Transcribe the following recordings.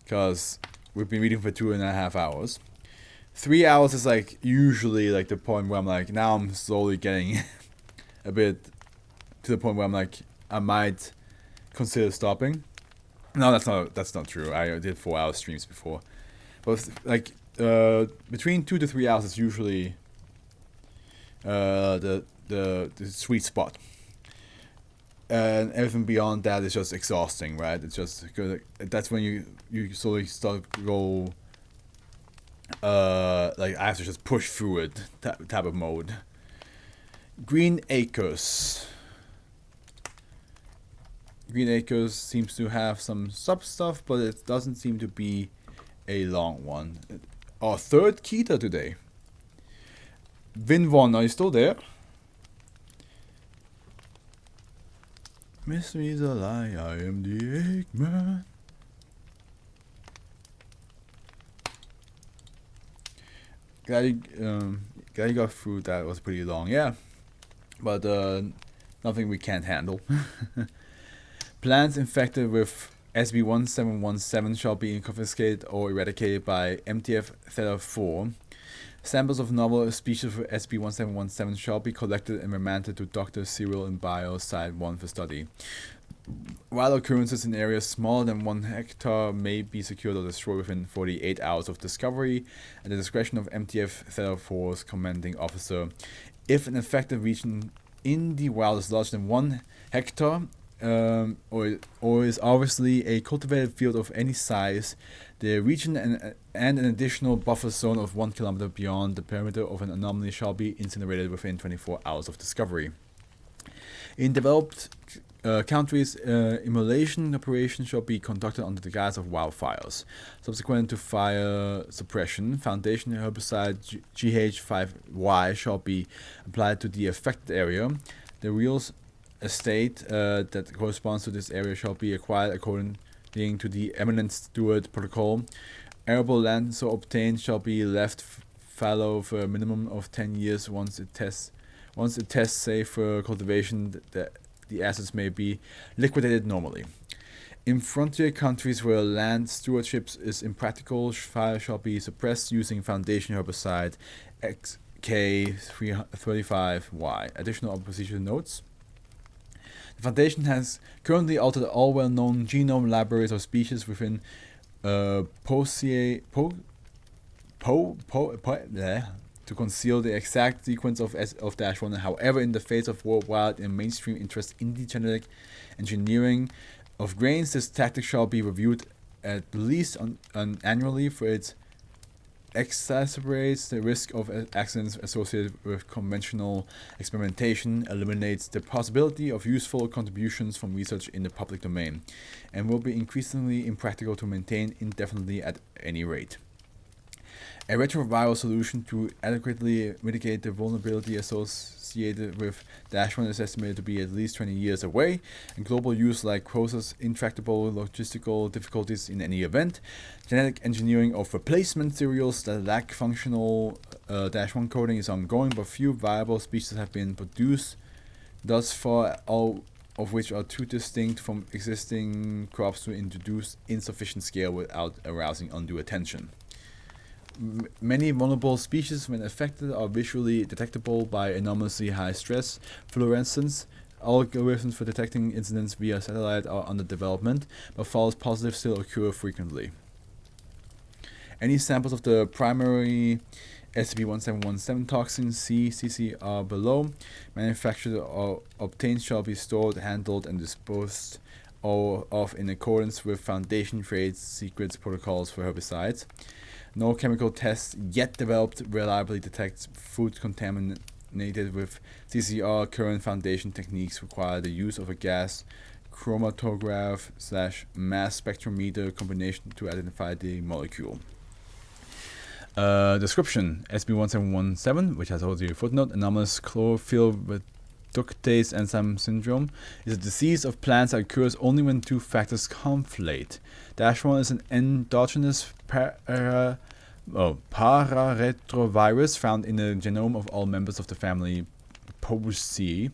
because we've been reading for 2.5 hours. 3 hours is like usually like the point where I'm like, now I'm slowly getting a bit to the point where I'm like, I might consider stopping. No, that's not true. I did 4 hour streams before, but like between 2 to 3 hours is usually the sweet spot. And everything beyond that is just exhausting, right? It's just good. That's when you slowly start to go. Like I have to just push through it type of mode. Green Acres. Green Acres seems to have some sub stuff, but it doesn't seem to be a long one. Our third Kita today. Vinvon, are you still there? Mystery's a lie, I am the Eggman. Glad you got through that. It was pretty long, yeah. But nothing we can't handle. Plants infected with SB1717 shall be confiscated or eradicated by MTF Theta 4. Samples of novel species of SB1717 shall be collected and remanded to Dr. Cyril in Bio Site 1 for study. Wild occurrences in areas smaller than 1 hectare may be secured or destroyed within 48 hours of discovery at the discretion of MTF Theta 4's commanding officer. If an affected region in the wild is larger than 1 hectare, or is obviously a cultivated field of any size, the region and an additional buffer zone of 1 kilometer beyond the perimeter of an anomaly shall be incinerated within 24 hours of discovery. In developed countries, immolation operations shall be conducted under the guise of wildfires. Subsequent to fire suppression, foundation herbicide GH5Y shall be applied to the affected area. The real estate that corresponds to this area shall be acquired according to the Eminent Steward Protocol. Arable land so obtained shall be left fallow for a minimum of 10 years. Once it tests safe for cultivation, the assets may be liquidated normally. In frontier countries where land stewardship is impractical, fire shall be suppressed using foundation herbicide XK35Y. Additional procedure notes. The Foundation has currently altered all well-known genome libraries of species within to conceal the exact sequence of -1. However, in the face of worldwide and mainstream interest in the genetic engineering of grains, this tactic shall be reviewed at least annually, for it exacerbates the risk of accidents associated with conventional experimentation, eliminates the possibility of useful contributions from research in the public domain, and will be increasingly impractical to maintain indefinitely at any rate. A retroviral solution to adequately mitigate the vulnerability associated with -1 is estimated to be at least 20 years away, and global use like poses intractable logistical difficulties in any event. Genetic engineering of replacement cereals that lack functional -1 coding is ongoing, but few viable species have been produced thus far, all of which are too distinct from existing crops to introduce insufficient scale without arousing undue attention. Many vulnerable species, when affected, are visually detectable by anomalously high stress fluorescence. Algorithms for detecting incidents via satellite are under development, but false positives still occur frequently. Any samples of the primary SCP-1717 toxin CCR below, manufactured or obtained, shall be stored, handled, and disposed of in accordance with Foundation trade secrets protocols for herbicides. No chemical test yet developed reliably detects food contaminated with CCR. Current Foundation techniques require the use of a gas chromatograph/mass spectrometer combination to identify the molecule. Description: SB-1717, which has also a footnote, anomalous chlorophyll reductase enzyme syndrome, is a disease of plants that occurs only when two factors conflate. -1 is an endogenous pararetrovirus found in the genome of all members of the family Poaceae.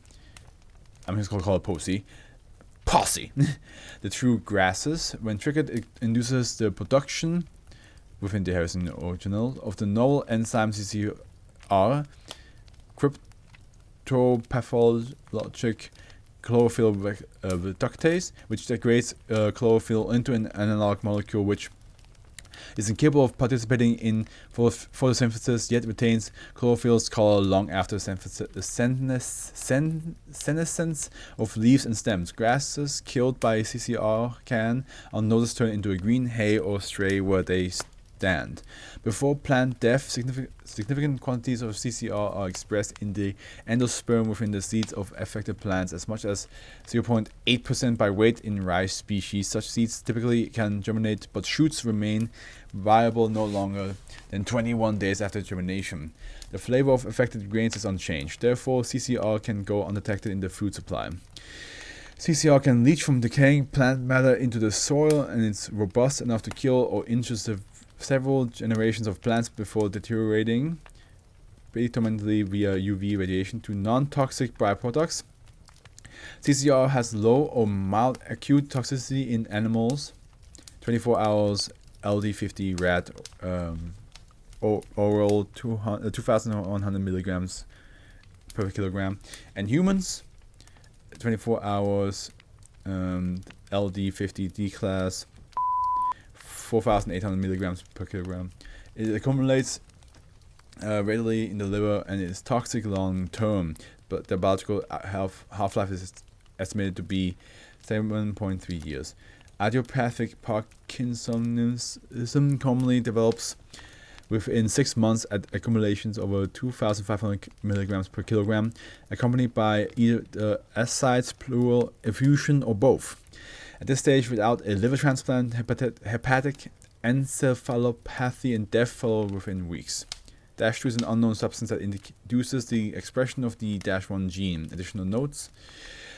I'm just going to call it Poaceae. posse. The true grasses. When triggered, it induces the production, within the Harrison original, of the novel enzyme CCR, cryptopathologic chlorophyll reductase, which degrades chlorophyll into an analog molecule which is incapable of participating in photosynthesis, yet retains chlorophyll's color long after senescence of leaves and stems. Grasses killed by CCR can, on notice, turn into a green hay or stray where they stand. Before plant death, significant quantities of CCR are expressed in the endosperm within the seeds of affected plants, as much as 0.8% by weight in rice species. Such seeds typically can germinate, but shoots remain viable no longer than 21 days after germination. The flavor of affected grains is unchanged. Therefore, CCR can go undetected in the food supply. CCR can leach from decaying plant matter into the soil, and it's robust enough to kill or injure several generations of plants before deteriorating predominantly via UV radiation to non-toxic byproducts. CCR has low or mild acute toxicity in animals, 24 hours LD50 rat, oral 2,100 milligrams per kilogram, and humans, 24 hours LD50 D class, 4,800 milligrams per kilogram. It accumulates readily in the liver and is toxic long term, but the biological half-life is estimated to be 7.3 years. Idiopathic Parkinsonism commonly develops within 6 months at accumulations over 2,500 milligrams per kilogram, accompanied by either the ascites, pleural effusion, or both. At this stage, without a liver transplant, hepatic encephalopathy and death follow within weeks. -2 is an unknown substance that induces the expression of the -1 gene. Additional notes.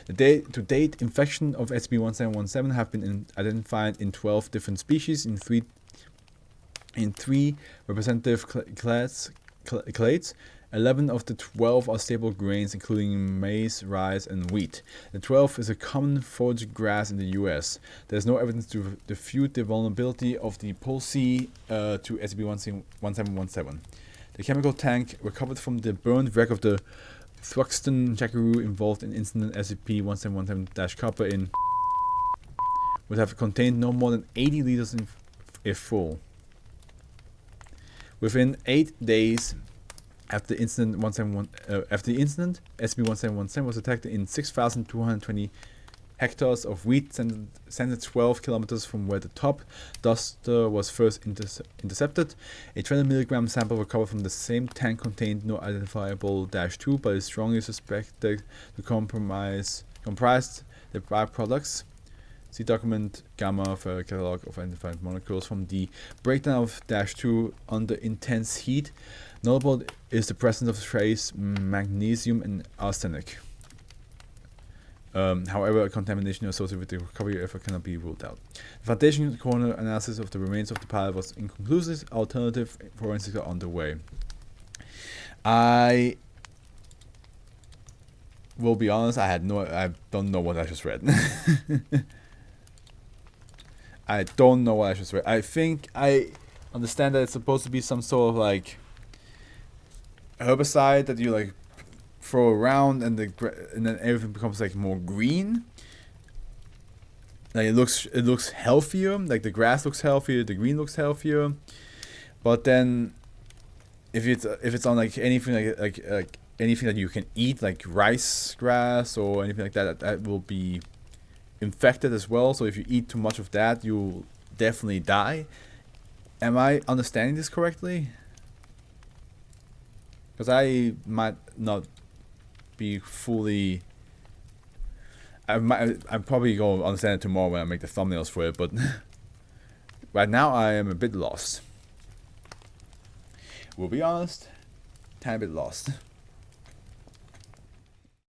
To date, infection of SCP-1717 have been identified in 12 different species in three representative clades. 11 of the 12 are staple grains, including maize, rice, and wheat. The 12th is a common forage grass in the U.S. There is no evidence to refute the vulnerability of the pulsea to SCP-1717. The chemical tank recovered from the burned wreck of the Thruxton Jackaroo involved in incident SCP-1717-Copper in would have contained no more than 80 liters if full. Within 8 days after the incident, SCP-1717 was detected in 6,220 hectares of wheat, centered 12 kilometers from where the top duster was first intercepted. A 200 milligram sample recovered from the same tank contained no identifiable -2, but is strongly suspected to comprise the byproducts. See document Gamma for a catalog of identified molecules from the breakdown of -2 under intense heat. Notable is the presence of trace magnesium and arsenic. However, contamination associated with the recovery effort cannot be ruled out. The Foundation coroner analysis of the remains of the pilot was inconclusive. Alternative forensics are underway. I will be honest, I don't know what I just read. I don't know what I just read. I think I understand that it's supposed to be some sort of like herbicide that you like throw around, and then everything becomes like more green. Like it looks healthier. Like the grass looks healthier, the green looks healthier. But then, if it's on like anything like anything that you can eat, like rice grass or anything like that, that will be infected as well. So if you eat too much of that, you'll definitely die. Am I understanding this correctly? Because I might not be fully. I'm probably going to understand it tomorrow when I make the thumbnails for it, but right now I am a bit lost. We'll be honest, tiny bit lost.